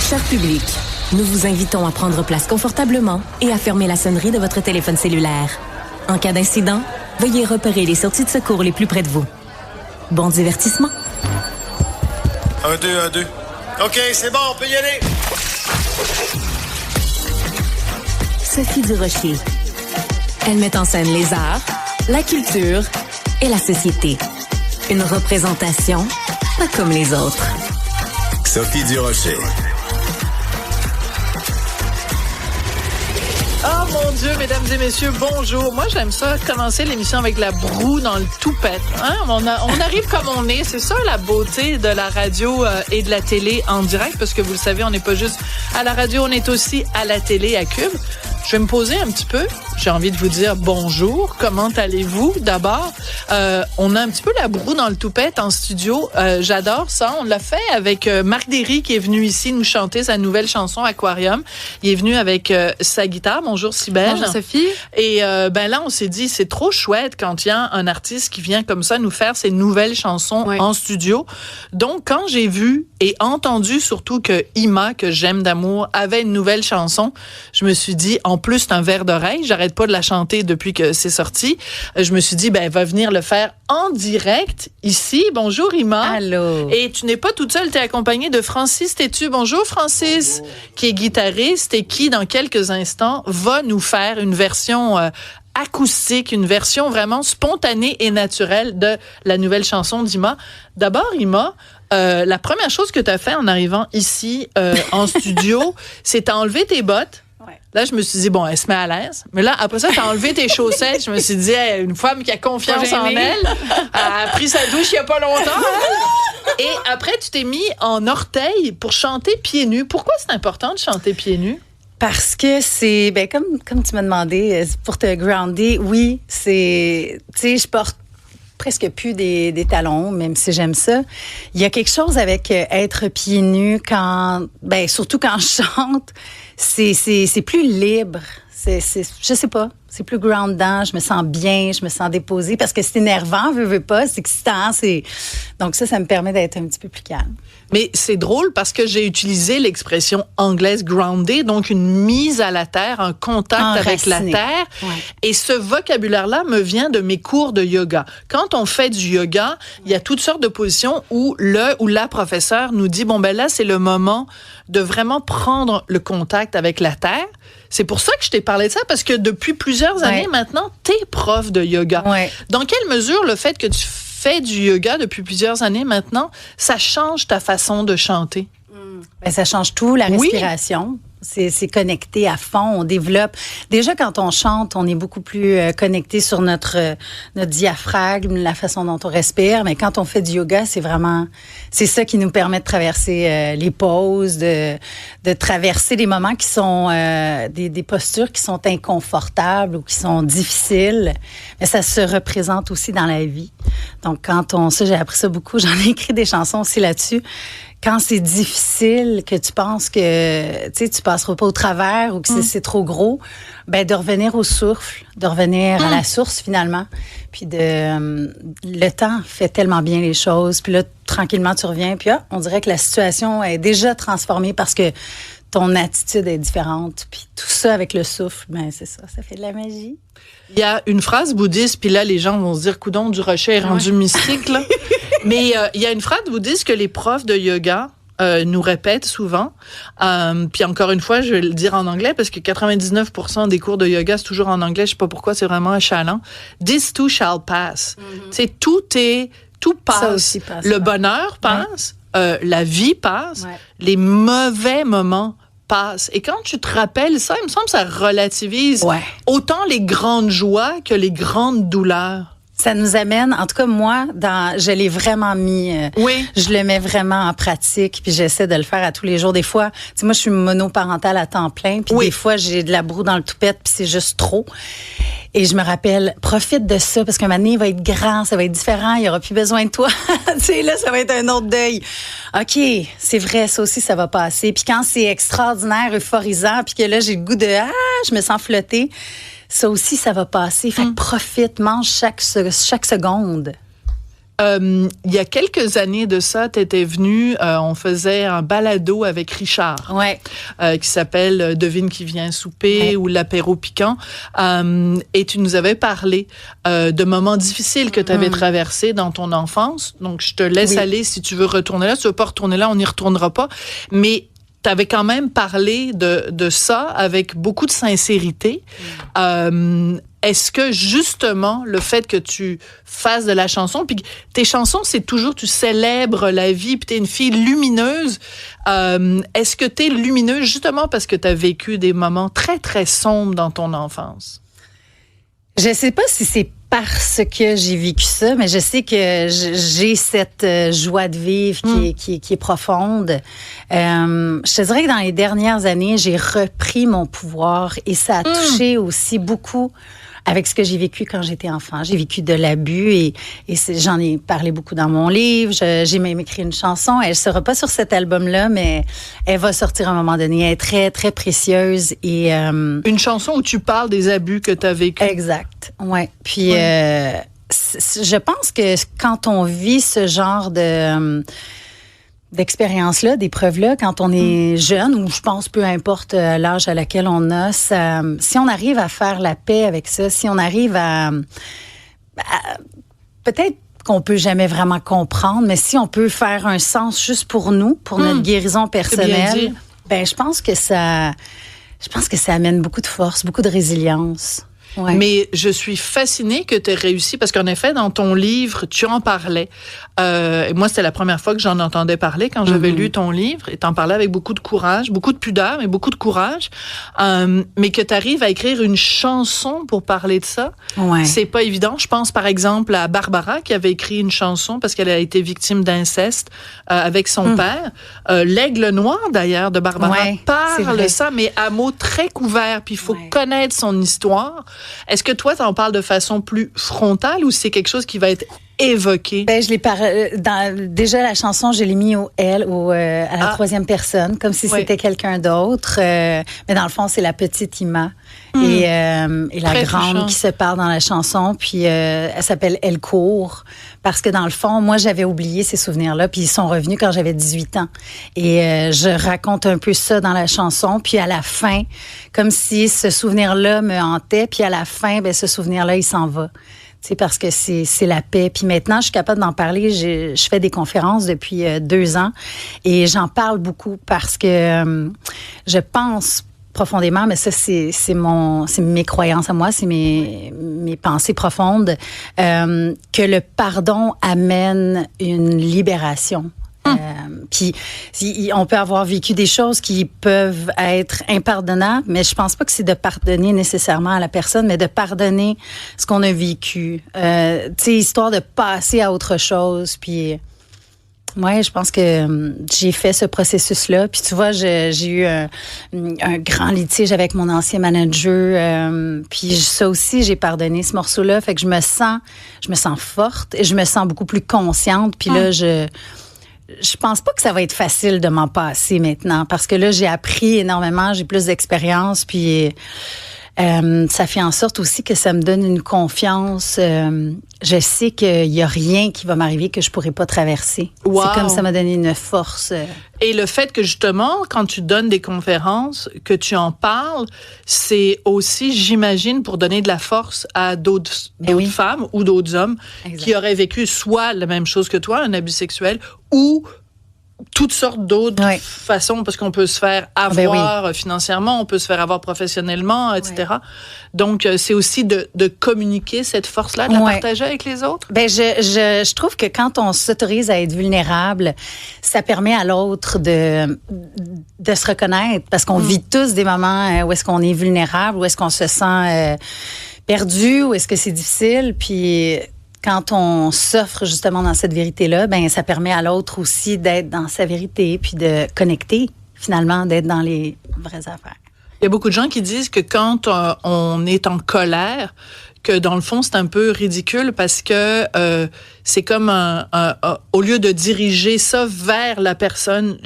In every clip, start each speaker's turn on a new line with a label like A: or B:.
A: Cher public, nous vous invitons à prendre place confortablement et à fermer la sonnerie de votre téléphone cellulaire. En cas d'incident, veuillez repérer les sorties de secours les plus près de vous. Bon divertissement.
B: 1, 2, 1, 2. OK, c'est bon, on peut y aller.
A: Sophie Durocher. Elle met en scène les arts, la culture et la société. Une représentation pas comme les autres.
C: Sophie Durocher.
D: Oh mon Dieu, mesdames et messieurs, bonjour. Moi, j'aime ça, commencer l'émission avec la broue dans le toupette. Hein? On arrive comme on est. C'est ça la beauté de la radio et de la télé en direct, parce que vous le savez, on n'est pas juste à la radio, on est aussi à la télé, à Cube. Je vais me poser un petit peu. J'ai envie de vous dire bonjour. Comment allez-vous? D'abord, on a un petit peu la broue dans le toupette en studio. J'adore ça. On l'a fait avec Marc Derry qui est venu ici nous chanter sa nouvelle chanson Aquarium. Il est venu avec sa guitare. Bonjour Cybèle.
E: Bonjour Sophie.
D: Et là, on s'est dit, c'est trop chouette quand il y a un artiste qui vient comme ça nous faire ses nouvelles chansons en studio. Donc, quand j'ai vu et entendu surtout que Ima, que j'aime d'amour, avait une nouvelle chanson, je me suis dit, en plus, c'est un verre d'oreille. J'arrête pas de la chanter depuis que c'est sorti. Je me suis dit, elle va venir le faire en direct ici. Bonjour Ima.
E: Allô.
D: Et tu n'es pas toute seule, tu es accompagnée de Francis Tétu. Bonjour Francis, qui est guitariste et qui, dans quelques instants, va nous faire une version acoustique, une version vraiment spontanée et naturelle de la nouvelle chanson d'Ima. D'abord, Ima, la première chose que tu as fait en arrivant ici en studio, c'est t'as enlevé tes bottes. Là, je me suis dit, elle se met à l'aise. Mais là, après ça, t'as enlevé tes chaussettes. Je me suis dit, une femme qui a confiance en elle, a pris sa douche il y a pas longtemps. Et après, tu t'es mis en orteil pour chanter pieds nus. Pourquoi c'est important de chanter pieds nus?
E: Parce que c'est, comme tu m'as demandé, pour te grounder, oui, c'est, tu sais, je porte presque plus des talons, même si j'aime ça. Il y a quelque chose avec être pieds nus surtout quand je chante, c'est plus libre. Je sais pas, c'est plus groundant, je me sens bien, je me sens déposée parce que c'est énervant, veux pas, c'est excitant, donc ça me permet d'être un petit peu plus calme.
D: Mais c'est drôle parce que j'ai utilisé l'expression anglaise grounded, donc une mise à la terre, un contact avec la terre. Ouais. Et ce vocabulaire-là me vient de mes cours de yoga. Quand on fait du yoga, il y a toutes sortes de positions où le ou la professeure nous dit, là, c'est le moment de vraiment prendre le contact avec la terre. C'est pour ça que je t'ai parlé de ça, parce que depuis plusieurs années maintenant, t'es prof de yoga. Ouais. Dans quelle mesure le fait que tu fais du yoga depuis plusieurs années maintenant, ça change ta façon de chanter?
E: Ça change tout, la respiration. C'est connecté à fond, on développe. Déjà, quand on chante, on est beaucoup plus connecté sur notre diaphragme, la façon dont on respire. Mais quand on fait du yoga, c'est ça qui nous permet de traverser les pauses, de traverser des moments qui sont des postures qui sont inconfortables ou qui sont difficiles. Mais ça se représente aussi dans la vie. Donc, j'ai appris ça beaucoup. J'en ai écrit des chansons aussi là-dessus. Quand c'est difficile, que tu penses que tu passeras pas au travers ou que c'est trop gros, de revenir au souffle, de revenir à la source finalement. Puis le temps fait tellement bien les choses. Puis là, tranquillement, tu reviens. Puis on dirait que la situation est déjà transformée parce que ton attitude est différente. Puis tout ça avec le souffle, c'est ça fait de la magie.
D: Il y a une phrase bouddhiste, puis là, les gens vont se dire, coudonc, Durocher est rendu mystique, là. Mais il y a une phrase bouddhiste que les profs de yoga nous répètent souvent. Puis encore une fois, je vais le dire en anglais parce que 99% des cours de yoga, c'est toujours en anglais. Je sais pas pourquoi, c'est vraiment achalant. This too shall pass. Mm-hmm. Tout passe.
E: Ça aussi passe.
D: Le bonheur passe, la vie passe, les mauvais moments passent. Et quand tu te rappelles ça, il me semble que ça relativise autant les grandes joies que les grandes douleurs.
E: Ça nous amène, en tout cas moi, je l'ai vraiment mis, je le mets vraiment en pratique, puis j'essaie de le faire à tous les jours. Des fois, moi je suis monoparentale à temps plein, puis des fois j'ai de la broue dans le toupette, puis c'est juste trop. Et je me rappelle, profite de ça, parce qu'un moment donné, il va être grand, ça va être différent, il n'y aura plus besoin de toi. Là, ça va être un autre deuil. OK, c'est vrai, ça aussi, ça va passer. Puis quand c'est extraordinaire, euphorisant, puis que là, j'ai le goût je me sens flotter, ça aussi, ça va passer. Fait que profite, mange chaque seconde.
D: Il y a quelques années de ça, tu étais venu, on faisait un balado avec Richard, qui s'appelle Devine qui vient souper ou l'apéro piquant, et tu nous avais parlé de moments difficiles que tu avais traversés dans ton enfance. Donc, je te laisse aller si tu veux retourner là. Si tu veux pas retourner là, on n'y retournera pas. Mais tu avais quand même parlé de ça avec beaucoup de sincérité. Est-ce que, justement, le fait que tu fasses de la chanson, puis tes chansons, c'est toujours, tu célèbres la vie, puis t'es une fille lumineuse. Est-ce que t'es lumineuse justement parce que t'as vécu des moments très, très sombres dans ton enfance?
E: Je sais pas si c'est parce que j'ai vécu ça, mais je sais que j'ai cette joie de vivre qui est profonde. Je te dirais que dans les dernières années, j'ai repris mon pouvoir et ça a touché aussi beaucoup avec ce que j'ai vécu quand j'étais enfant. J'ai vécu de l'abus et j'en ai parlé beaucoup dans mon livre. J'ai même écrit une chanson. Elle sera pas sur cet album-là, mais elle va sortir à un moment donné. Elle est très, très précieuse. Et
D: une chanson où tu parles des abus que tu as vécu.
E: Exact. Ouais. Puis je pense que quand on vit ce genre d'expérience-là, d'épreuve-là, quand on est jeune, ou je pense peu importe l'âge à laquelle on a, ça, si on arrive à faire la paix avec ça, si on arrive à peut-être qu'on peut jamais vraiment comprendre, mais si on peut faire un sens juste pour nous, pour notre guérison personnelle, ben je pense que ça amène beaucoup de force, beaucoup de résilience. Ouais.
D: Mais je suis fascinée que tu aies réussi parce qu'en effet, dans ton livre, tu en parlais. Moi, c'était la première fois que j'en entendais parler quand j'avais lu ton livre et t'en parlais avec beaucoup de courage, beaucoup de pudeur, mais beaucoup de courage. Mais que tu arrives à écrire une chanson pour parler de ça, c'est pas évident. Je pense par exemple à Barbara qui avait écrit une chanson parce qu'elle a été victime d'inceste avec son père. L'Aigle noir, d'ailleurs, de Barbara, parle de ça, mais à mots très couverts. Puis il faut connaître son histoire. Est-ce que toi, t'en parles de façon plus frontale ou c'est quelque chose qui va être évoqué?
E: Ben, je l'ai déjà la chanson, je l'ai mis au elle, à la troisième personne, comme si c'était quelqu'un d'autre. Mais dans le fond, c'est la petite Ima et la très grande touchant. Qui se parle dans la chanson. Puis elle s'appelle Elle court parce que dans le fond, moi, j'avais oublié ces souvenirs-là. Puis ils sont revenus quand j'avais 18 ans. Et je raconte un peu ça dans la chanson. Puis à la fin, comme si ce souvenir-là me hantait. Puis à la fin, ben ce souvenir-là, il s'en va. Tu sais, parce que c'est la paix. Puis maintenant, je suis capable d'en parler. Je fais des conférences depuis 2 ans et j'en parle beaucoup parce que je pense profondément, mais ça, c'est mes croyances à moi, c'est mes pensées profondes, que le pardon amène une libération. Puis on peut avoir vécu des choses qui peuvent être impardonnables, mais je pense pas que c'est de pardonner nécessairement à la personne, mais de pardonner ce qu'on a vécu. Tu sais, histoire de passer à autre chose. Puis ouais, je pense que j'ai fait ce processus-là. Puis tu vois, j'ai eu un grand litige avec mon ancien manager. Puis ça aussi, j'ai pardonné ce morceau-là. Fait que je me sens forte et je me sens beaucoup plus consciente. Puis là, je pense pas que ça va être facile de m'en passer maintenant parce que là, j'ai appris énormément, j'ai plus d'expérience, puis ça fait en sorte aussi que ça me donne une confiance. Je sais qu'il y a rien qui va m'arriver que je pourrais pas traverser. Wow. C'est comme ça m'a donné une force.
D: Et le fait que justement, quand tu donnes des conférences, que tu en parles, c'est aussi, j'imagine, pour donner de la force à d'autres femmes ou d'autres hommes qui auraient vécu soit la même chose que toi, un abus sexuel, ou toutes sortes d'autres façons, parce qu'on peut se faire avoir financièrement, on peut se faire avoir professionnellement, etc. Donc, c'est aussi de communiquer cette force-là, de la partager avec les autres.
E: Ben, je trouve que quand on s'autorise à être vulnérable, ça permet à l'autre de se reconnaître, parce qu'on vit tous des moments où est-ce qu'on est vulnérable, où est-ce qu'on se sent perdu, où est-ce que c'est difficile, puis quand on s'offre justement dans cette vérité-là, ben ça permet à l'autre aussi d'être dans sa vérité puis de connecter, finalement, d'être dans les vraies affaires.
D: Il y a beaucoup de gens qui disent que quand on est en colère, que dans le fond, c'est un peu ridicule parce que c'est comme au lieu de diriger ça vers la personne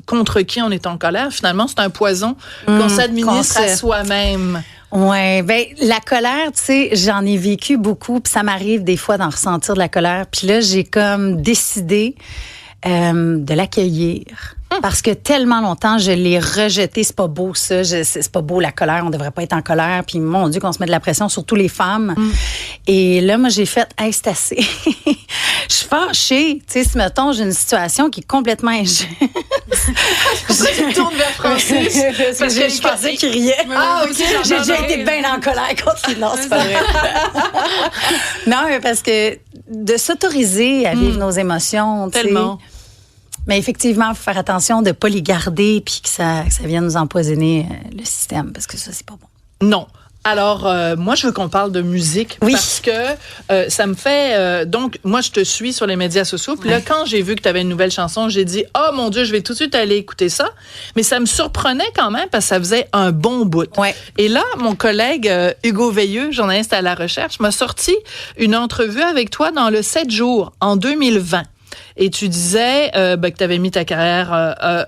D: contre qui on est en colère, finalement, c'est un poison qu'on s'administre à soi-même.
E: Ouais, ben la colère, tu sais, j'en ai vécu beaucoup, puis ça m'arrive des fois d'en ressentir de la colère. Puis là, j'ai comme décidé de l'accueillir. Parce que tellement longtemps, je l'ai rejeté. C'est pas beau, ça. C'est pas beau, la colère. On devrait pas être en colère. Puis, mon Dieu, qu'on se met de la pression, surtout les femmes. Et là, moi, j'ai fait, hey, c'est assez. Je suis fâchée. Tu sais, si, mettons, j'ai une situation qui est complètement injuste.
D: Pourquoi tu te tournes vers Francis?
E: Parce que je pensais qu'il riait.
D: Ah, OK.
E: J'ai déjà été bien en colère contre lui. Non, c'est pas vrai. Non, mais parce que de s'autoriser à vivre nos émotions, tu sais.
D: Tellement.
E: Mais effectivement, il faut faire attention de ne pas les garder puis que ça vienne nous empoisonner le système, parce que ça, c'est pas bon.
D: Non. Alors, moi, je veux qu'on parle de musique parce que ça me fait... donc, moi, je te suis sur les médias sociaux. Puis là, quand j'ai vu que tu avais une nouvelle chanson, j'ai dit, « Oh mon Dieu, je vais tout de suite aller écouter ça. » Mais ça me surprenait quand même parce que ça faisait un bon bout.
E: Ouais.
D: Et là, mon collègue Hugo Veilleux, journaliste à La Recherche, m'a sorti une entrevue avec toi dans le 7 jours en 2020. Et tu disais que tu avais mis ta carrière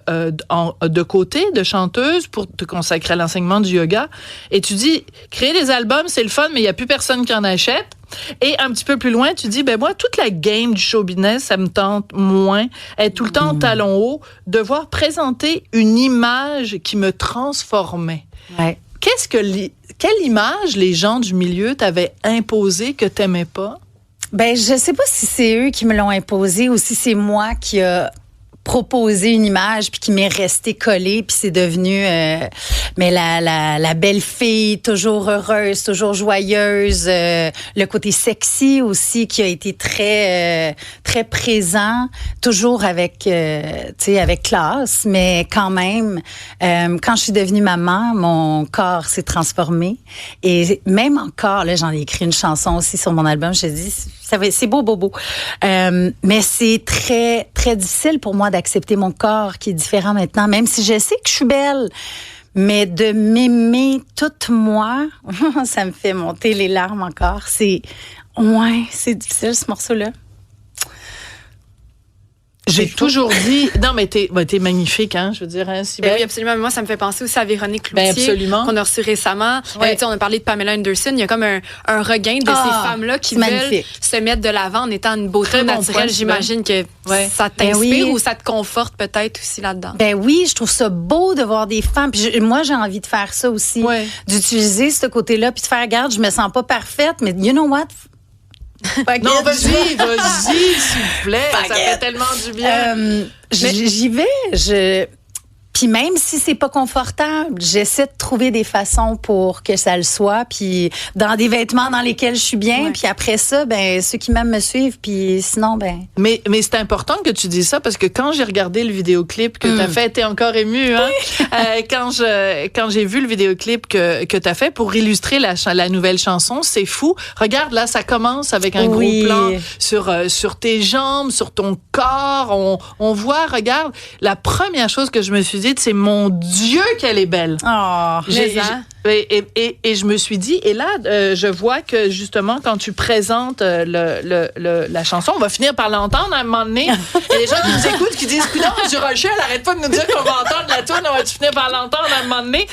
D: de côté de chanteuse pour te consacrer à l'enseignement du yoga. Et tu dis, créer des albums, c'est le fun, mais il n'y a plus personne qui en achète. Et un petit peu plus loin, tu dis, ben moi, toute la game du show business, ça me tente moins. Être tout le temps en talons hauts, devoir présenter une image qui me transformait.
E: Ouais.
D: Quelle image les gens du milieu t'avaient imposée que t'aimais pas?
E: Ben, je sais pas si c'est eux qui me l'ont imposé ou si c'est moi qui a proposé une image puis qui m'est restée collée puis c'est devenu mais la belle fille toujours heureuse, toujours joyeuse, le côté sexy aussi qui a été très très présent, toujours avec tu sais avec classe, mais quand même quand je suis devenue maman, mon corps s'est transformé et même encore là, j'en ai écrit une chanson aussi sur mon album, je dis c'est beau. Mais c'est très, très difficile pour moi d'accepter mon corps qui est différent maintenant, même si je sais que je suis belle. Mais de m'aimer toute moi, ça me fait monter les larmes encore. C'est difficile ce morceau-là.
D: J'ai toujours dit... Non, mais t'es magnifique, hein, je veux dire. Hein, si
F: oui, absolument. Moi, ça me fait penser aussi à Véronique Cloutier, qu'on a reçue récemment.
D: Ouais.
F: On a parlé de Pamela Anderson. Il y a comme un regain de ces femmes-là qui veulent se mettre de l'avant en étant une beauté naturelle. J'imagine que ça t'inspire ou ça te conforte peut-être aussi là-dedans.
E: Ben oui, je trouve ça beau de voir des femmes. Puis moi, j'ai envie de faire ça aussi. D'utiliser ce côté-là puis de faire, regarde, je me sens pas parfaite, mais you know what?
D: Non, vas-y, s'il vous plaît. Ça fait tellement du bien.
E: J'y vais. Puis même si c'est pas confortable, j'essaie de trouver des façons pour que ça le soit, puis dans des vêtements dans lesquels je suis bien, puis après ça, ben ceux qui m'aiment me suivent, puis sinon, ben...
D: Mais c'est important que tu dises ça, parce que quand j'ai regardé le vidéoclip que t'as fait, t'es encore émue, hein? Quand j'ai vu le vidéoclip que t'as fait pour illustrer la nouvelle chanson, c'est fou. Regarde, là, ça commence avec un gros plan sur tes jambes, sur ton corps. On voit, regarde, la première chose que je me suis dit, c'est mon Dieu qu'elle est belle.
E: Oh,
D: et je me suis dit, et là, je vois que justement, quand tu présentes la chanson, on va finir par l'entendre à un moment donné. Et les gens qui nous écoutent, qui disent, coudonc, du Rocher, elle arrête pas de nous dire qu'on va entendre la toune, on va finir par l'entendre à un moment donné.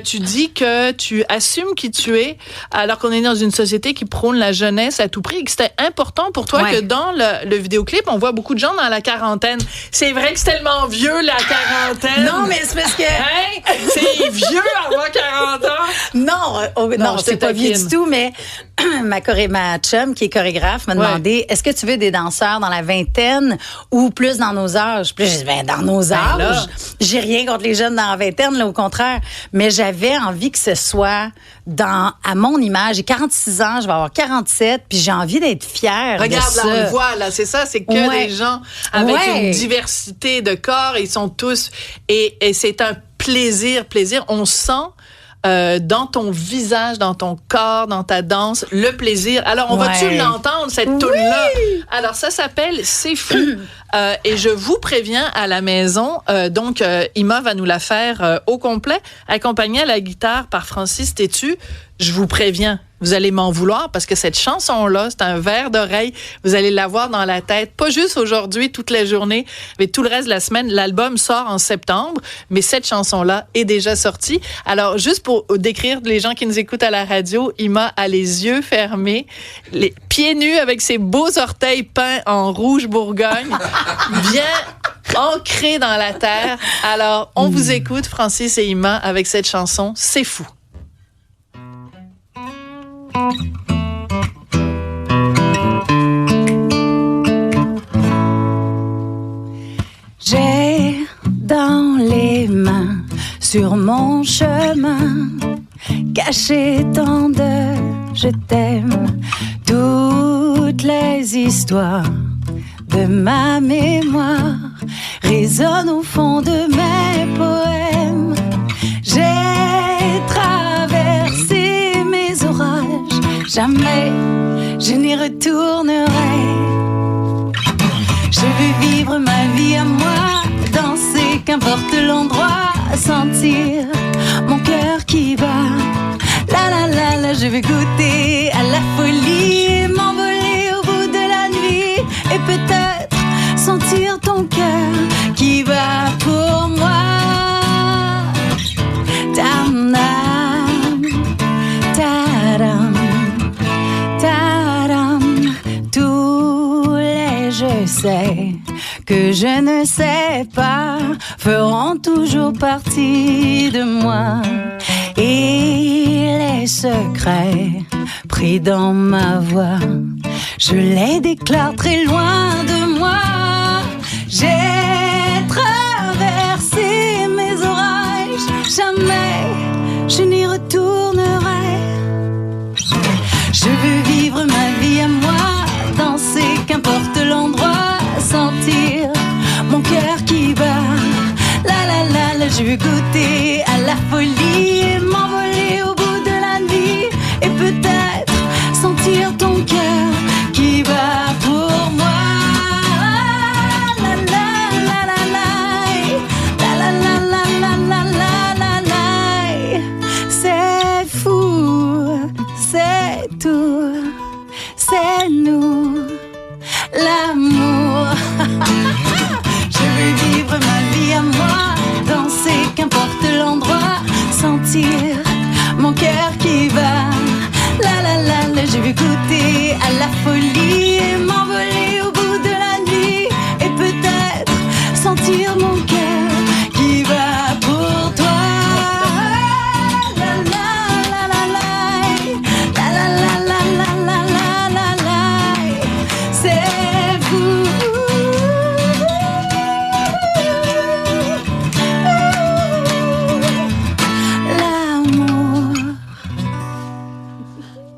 D: Tu dis que tu assumes qui tu es, alors qu'on est dans une société qui prône la jeunesse à tout prix, et que c'était important pour toi que dans le vidéoclip, on voit beaucoup de gens dans la quarantaine. C'est vrai que c'est tellement vieux, la quarantaine.
E: Non, mais c'est parce que...
D: Hein? C'est vieux avoir 40 ans.
E: Non, c'est pas vieux du tout, mais ma chum, qui est chorégraphe, m'a demandé, est-ce que tu veux des danseurs dans la vingtaine ou plus dans nos âges? Puis j'ai dit, dans nos âges. J'ai rien contre les jeunes dans la vingtaine, là, au contraire. Mais j'avais envie que ce soit à mon image. J'ai 46 ans, je vais avoir 47, puis j'ai envie d'être fière.
D: Regarde,
E: de
D: là,
E: ça.
D: on le voit, là, c'est ça, c'est que des gens avec une diversité de corps, ils sont tous, et c'est un plaisir. On sent dans ton visage, dans ton corps, dans ta danse, le plaisir. Alors, on va-tu l'entendre, cette toune-là? Alors, ça s'appelle « C'est fou ». Et je vous préviens à la maison, donc Ima va nous la faire au complet, accompagnée à la guitare par Francis Tétu. Je vous préviens, vous allez m'en vouloir parce que cette chanson-là, c'est un verre d'oreille. Vous allez l'avoir dans la tête, pas juste aujourd'hui, toute la journée, mais tout le reste de la semaine. L'album sort en septembre, mais cette chanson-là est déjà sortie. Alors, juste pour décrire les gens qui nous écoutent à la radio, Ima a les yeux fermés, les pieds nus avec ses beaux orteils peints en rouge Bourgogne, bien ancrés dans la terre. Alors, on vous écoute, Francis et Ima, avec cette chanson, C'est fou.
E: J'ai dans les mains, sur mon chemin, caché tant de je t'aime, toutes les histoires de ma mémoire résonnent au fond de mes poèmes. J'ai traversé mes orages, jamais je n'y retournerai. Je veux vivre ma vie à moi, danser, qu'importe l'endroit, sentir mon cœur qui bat. La la la la, je veux goûter à la folie, m'envoler au bout de la nuit et peut-être sentir ton cœur qui bat pour moi. Tam tam, tadam, tadam, tous les je sais que je ne sais pas feront toujours partie de moi. Et les secrets pris dans ma voix, je les déclare très loin de moi. J'ai traversé mes orages, jamais je n'y retournerai. Je veux vivre ma vie à moi, danser, qu'importe l'endroit, sentir mon cœur qui bat. La la la la, je veux goûter à la folie, m'envoler au bout de la nuit et peut-être sentir ton cœur qui bat pour moi. La la la la la, la la la la la la la la. C'est fou, c'est tout, c'est nous, l'amour. Je veux vivre ma vie à moi, danser, qu'importe l'endroit, sentir mon cœur qui bat. La la la la, je veux goûter à la folie, m'envoler au bout de la nuit et peut-être sentir mon cœur qui bat pour toi. La la la la la, la la la la la la la la, c'est fou.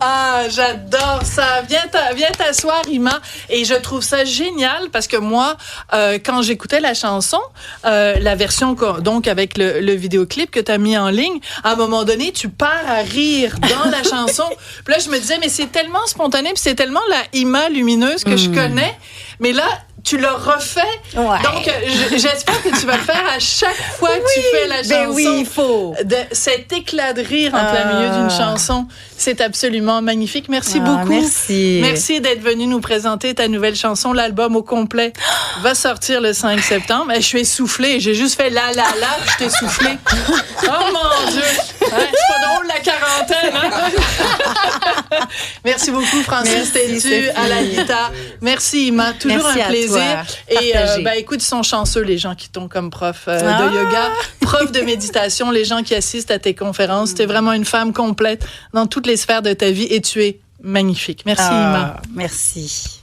D: Ah, j'adore ça. Viens t'asseoir, Ima. Et je trouve ça génial parce que moi, quand j'écoutais la chanson, la version donc avec le vidéoclip que tu as mis en ligne, à un moment donné, tu pars à rire dans la chanson. Puis là, je me disais, mais c'est tellement spontané, puis c'est tellement la Ima lumineuse que je connais. Mais là, tu l'as refait. Ouais. Donc, j'espère que tu vas le faire à chaque fois que tu fais la chanson.
E: Ben oui, il faut.
D: Cet éclat de rire en plein milieu d'une chanson, c'est absolument magnifique. Merci beaucoup.
E: Merci.
D: Merci d'être venu nous présenter ta nouvelle chanson. L'album au complet va sortir le 5 septembre. Je suis essoufflée. J'ai juste fait la la la, je t'ai soufflé. Oh mon Dieu. C'est pas drôle la quarantaine, hein? Merci beaucoup, Francis Tétu à la guitare. Merci, Ima. Toujours un plaisir. Et écoute, ils sont chanceux, les gens qui t'ont comme prof de yoga, prof de méditation, les gens qui assistent à tes conférences. Tu es vraiment une femme complète dans toutes les sphères de ta vie et tu es magnifique. Merci, Ima.
E: Merci.